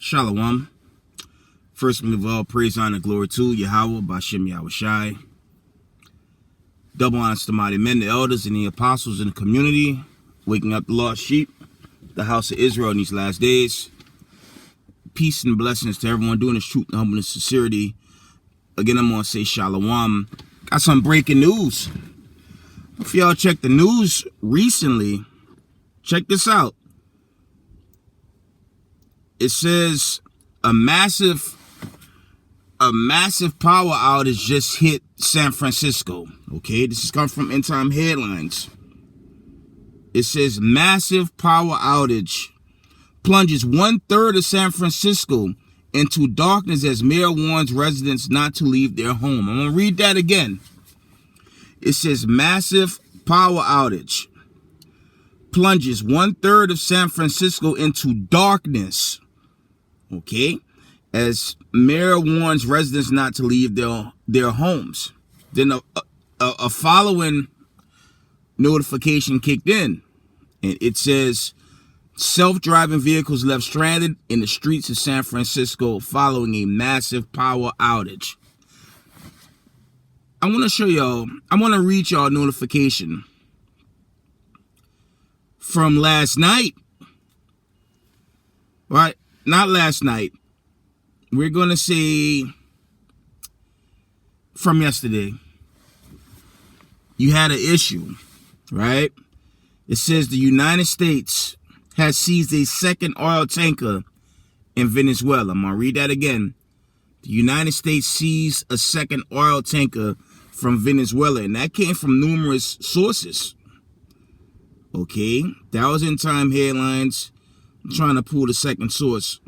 Shalom. First of all, praise, honor, glory to Yahweh, Bashem Yahushai. Double honors to mighty men, the elders, and the apostles in the community, waking up the lost sheep, the house of Israel in these last days. Peace and blessings to everyone doing this truth and humbleness, sincerity. Again, I'm going to say shalom. Got some breaking news. If y'all checked the news recently, check this out. It says a massive power outage just hit San Francisco. Okay, this is coming from End Time Headlines. It says massive power outage plunges 1/3 of San Francisco into darkness as mayor warns residents not to leave their home. I'm going to read that again. It says massive power outage plunges 1/3 of San Francisco into darkness. Okay, as mayor warns residents not to leave their homes. Then a following notification kicked in, and it says self-driving vehicles left stranded in the streets of San Francisco following a massive power outage. I want to show y'all, I want to read y'all a notification from last night, right? Not last night. We're going to say from yesterday. You had an issue, right? It says the United States has seized a second oil tanker in Venezuela. I'm going to read that again. The United States seized a second oil tanker from Venezuela, and that came from numerous sources. Okay, that was in Time Headlines. I'm trying to pull the second source.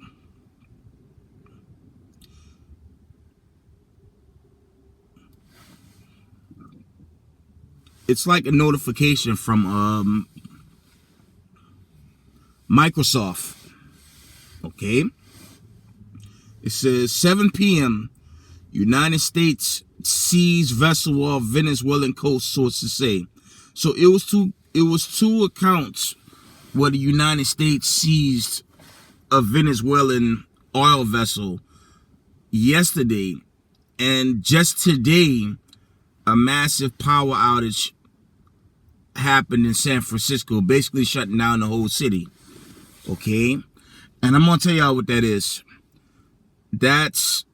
It's like a notification from Microsoft. Okay. It says 7 p.m. United States seized vessel off Venezuelan coast, sources say. So it was two accounts where the United States seized a Venezuelan oil vessel yesterday, and just today a massive power outage happened in San Francisco, basically shutting down the whole city. Okay, and I'm gonna tell y'all what that is. That's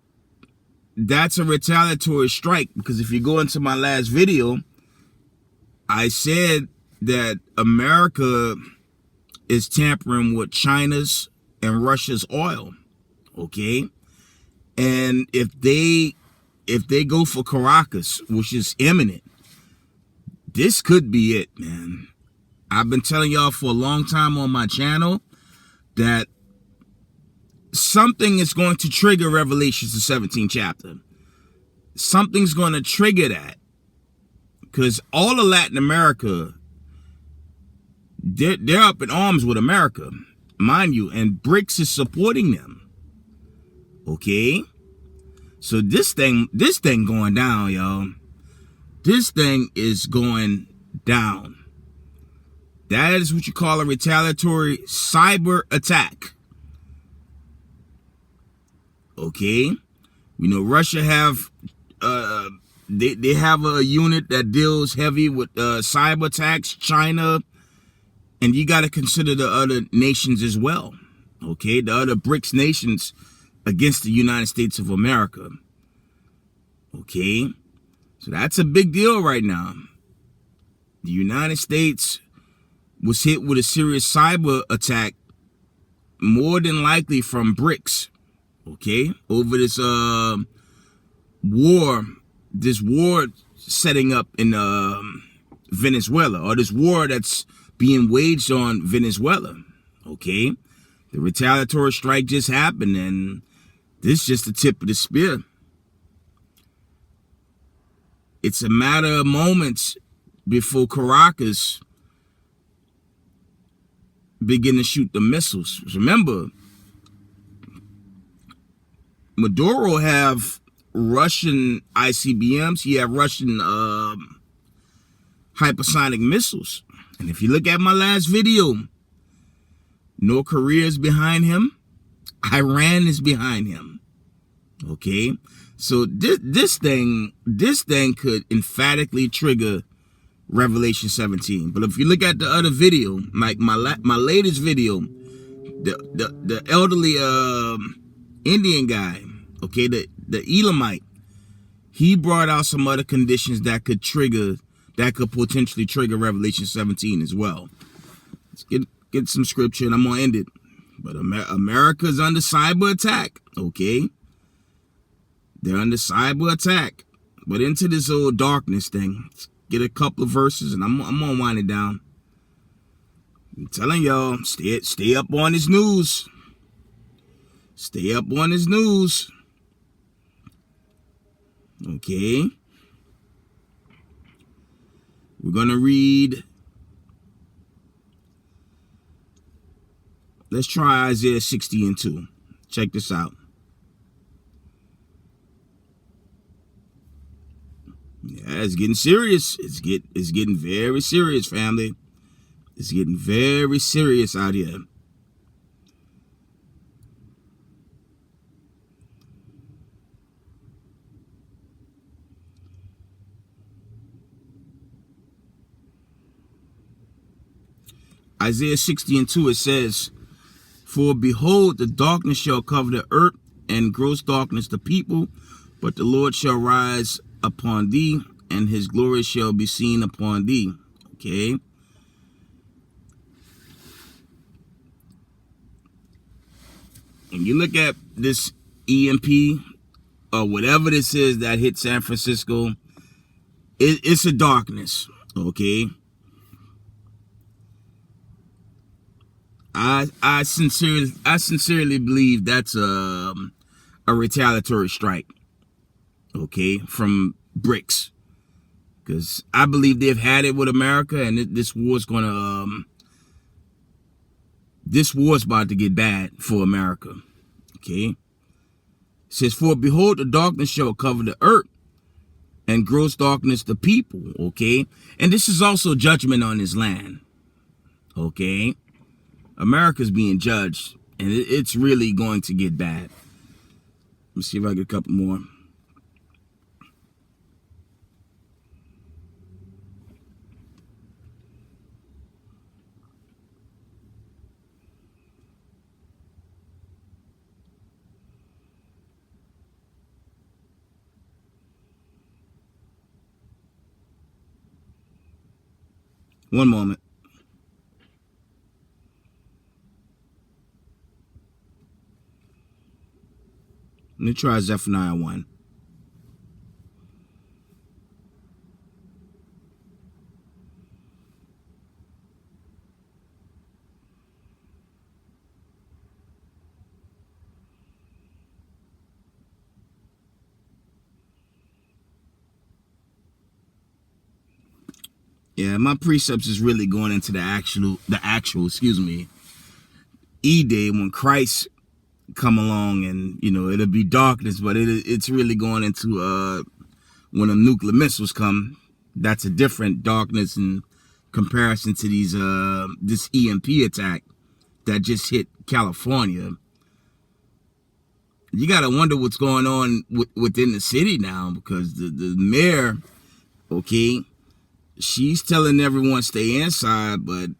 a retaliatory strike, because if you go into my last video, I said that America is tampering with China's and Russia's oil. Okay, and if they go for Caracas, which is imminent, this could be it, man. I've been telling y'all for a long time on my channel that something is going to trigger Revelations, the 17th chapter. Something's going to trigger that, because all of Latin America, they're up in arms with America, mind you, and BRICS is supporting them. Okay, so this thing going down, y'all. This thing is going down. That is what you call a retaliatory cyber attack. Okay, we know Russia have they have a unit that deals heavy with cyber attacks. China, and you got to consider the other nations as well. Okay, the other BRICS nations against the United States of America. Okay, so that's a big deal right now. The United States was hit with a serious cyber attack, more than likely from BRICS. Okay, over this war setting up in Venezuela, or this war that's being waged on Venezuela. Okay, the retaliatory strike just happened, and this is just the tip of the spear. It's a matter of moments before Caracas begin to shoot the missiles. Remember, Maduro have Russian ICBMs. He have Russian hypersonic missiles. And if you look at my last video, North Korea is behind him. Iran is behind him. Okay, so this thing could emphatically trigger Revelation 17. But if you look at the other video, like my latest video, the elderly Indian guy, okay, the Elamite, he brought out some other conditions that could potentially trigger Revelation 17 as well. Let's get some scripture and I'm gonna end it. But America's under cyber attack, okay? They're under cyber attack. But into this old darkness thing, let's get a couple of verses and I'm gonna wind it down. I'm telling y'all, stay up on this news. Stay up on this news. Okay. We're gonna read. Let's try Isaiah 60:2. Check this out. Yeah, it's getting serious. It's getting very serious, family. It's getting very serious out here. Isaiah 60:2, it says, "For behold, the darkness shall cover the earth, and gross darkness the people, but the Lord shall rise upon thee, and his glory shall be seen upon thee." Okay. And you look at this EMP or whatever this is that hit San Francisco, it's a darkness. Okay. I sincerely believe that's a retaliatory strike, okay, from BRICS, because I believe they've had it with America, and this war's about to get bad for America. Okay, it says, "For behold, the darkness shall cover the earth, and gross darkness the people." Okay, and this is also judgment on his land. Okay. America's being judged, and it's really going to get bad. Let me see if I get a couple more. One moment. Let me try Zephaniah 1. Yeah, my precepts is really going into the actual, E-Day, when Christ come along, and it'll be darkness, but it's really going into when the nuclear missiles come. That's a different darkness in comparison to these this EMP attack that just hit California. You gotta wonder what's going on within the city now, because the mayor, okay, she's telling everyone stay inside, but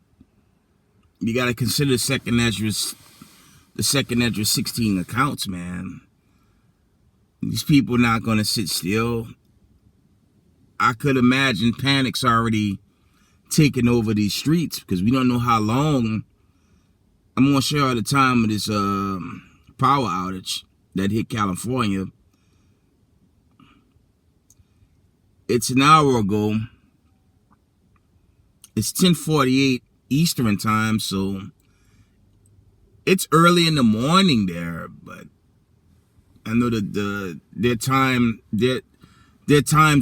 you gotta consider the second Ezra's 16 accounts, man. These people are not gonna sit still. I could imagine panic's already taking over these streets, because we don't know how long. I'm gonna show you the time of this power outage that hit California. It's an hour ago. It's 10:48 Eastern time, so it's early in the morning there. But I know that their time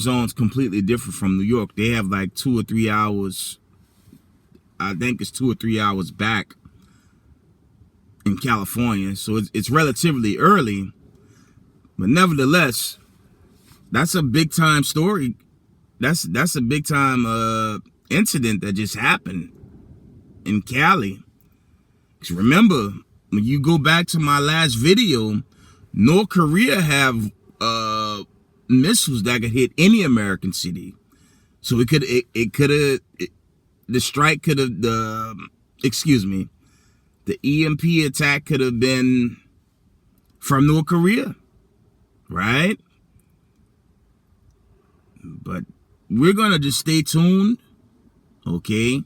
zone's completely different from New York. They have like 2 or 3 hours. I think it's 2 or 3 hours back in California, so it's relatively early. But nevertheless, that's a big time story. That's a big time incident that just happened in Cali. 'Cause remember, when you go back to my last video, North Korea have missiles that could hit any American city. So the strike could have, the EMP attack could have been from North Korea, right? But we're going to just stay tuned, okay?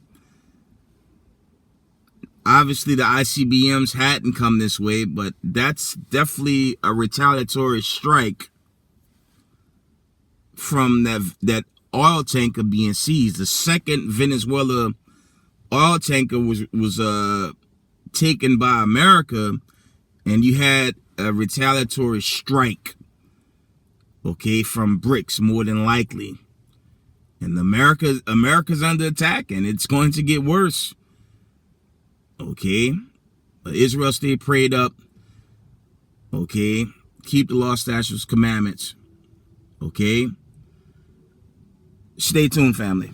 Obviously, the ICBMs hadn't come this way, but that's definitely a retaliatory strike from that oil tanker being seized. The second Venezuela oil tanker was taken by America, and you had a retaliatory strike, okay, from BRICS, more than likely. And America's under attack, and it's going to get worse. Okay, but Israel stay prayed up. Okay, keep the law, statutes, commandments. Okay, stay tuned, family.